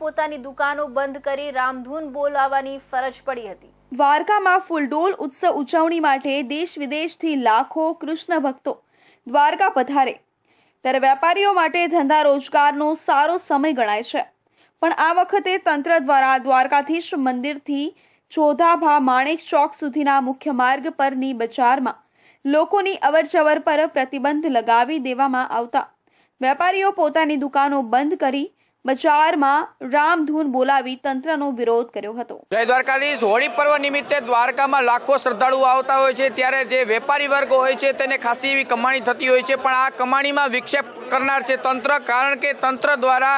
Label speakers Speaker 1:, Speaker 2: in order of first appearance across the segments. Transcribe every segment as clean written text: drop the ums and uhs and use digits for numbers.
Speaker 1: પોતાની દુકાનો બંધ કરી રામધૂન બોલાવવાની ફરજ પડી હતી।
Speaker 2: દ્વારકામાં ફૂલડોલ ઉત્સવ ઉજવણી માટે દેશ વિદેશથી લાખો કૃષ્ણ ભક્તો દ્વારકા પધારે ત્યારે વેપારીઓ માટે ધંધા રોજગારનો સારો સમય ગણાય છે। પણ આ વખતે તંત્ર દ્વારા દ્વારકાધીશ મંદિરથી ચોધાભા માણેક ચોક સુધીના મુખ્ય માર્ગ પરની બજારમાં લોકોની અવરજવર પર પ્રતિબંધ લગાવી દેવામાં આવતા વેપારીઓ પોતાની દુકાનો બંધ કરી બજારમાં રામધૂન બોલાવી તંત્રનો વિરોધ કર્યો હતો।
Speaker 3: જય દ્વારકાધીશ। હોળી પર્વ નિમિત્તે દ્વારકામાં લાખો શ્રદ્ધાળુઓ આવતા હોય છે ત્યારે જે વેપારી વર્ગ હોય છે તેને ખાસી એવી કમાણી થતી હોય છે, પણ આ કમાણીમાં વિક્ષેપ કરનાર છે તંત્ર, કારણ કે તંત્ર દ્વારા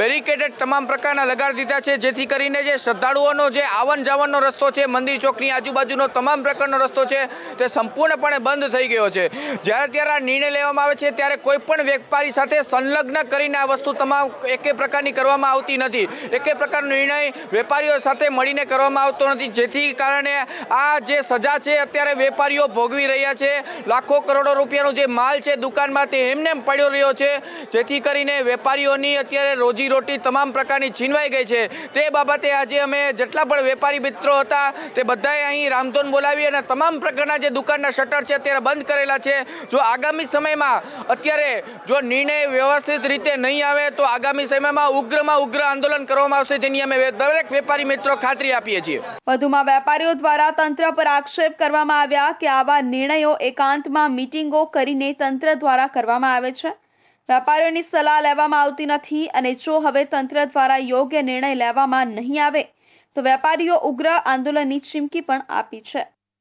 Speaker 3: બેરિકેડેડ તમામ પ્રકારના લગાડી દીધા છે, જેથી કરીને જે શ્રદ્ધાળુઓનો જે આવન જાવનનો રસ્તો છે, મંદિર ચોકની આજુબાજુનો તમામ પ્રકારનો રસ્તો છે તે સંપૂર્ણપણે બંધ થઈ ગયો છે। જ્યારે ત્યારે આ નિર્ણય લેવામાં આવે છે ત્યારે કોઈ પણ વેપારી સાથે સંલગ્ન કરીને આ વસ્તુ તમામ એકે પ્રકારની કરવામાં આવતી નથી। એકે પ્રકારનો નિર્ણય વેપારીઓ સાથે મળીને કરવામાં આવતો નથી, જેથી કારણે આ જે સજા છે અત્યારે વેપારીઓ ભોગવી રહ્યા છે। લાખો કરોડો રૂપિયાનો જે માલ છે દુકાનમાં તે એમને પડ્યો રહ્યો છે, જેથી કરીને વેપારીઓની અત્યારે રોજીરોટી તમામ પ્રકારની છીનવાઈ ગઈ છે। તે બાબતે આજે અમે જેટલા પણ વેપારી મિત્રો હતા તે બધાએ અહીં રામધૂન બોલાવી અને તમામ પ્રકારના જે દુકાનના શટર છે અત્યારે બંધ કરેલા છે। જો આગામી સમયમાં અત્યારે જો નિર્ણય વ્યવસ્થિત રીતે નહીં આવે તો આગામી સમયમાં ઉગ્રમાં ઉગ્ર આંદોલન કરવામાં આવશે, જેની અમે દરેક વેપારી મિત્રો ખાતરી આપીએ છીએ।
Speaker 2: વધુમાં વેપારીઓ દ્વારા તંત્ર પર આક્ષેપ કરવામાં આવ્યા કે આવા નિર્ણયો એકાંતમાં મીટિંગો કરીને તંત્ર દ્વારા કરવામાં આવે છે। વેપારીઓની સલાહ લેવામાં આવતી નથી અને જો હવે તંત્ર દ્વારા યોગ્ય નિર્ણય લેવામાં નહીં આવે તો વેપારીઓ ઉગ્ર આંદોલનની ચીમકી પણ આપી છે।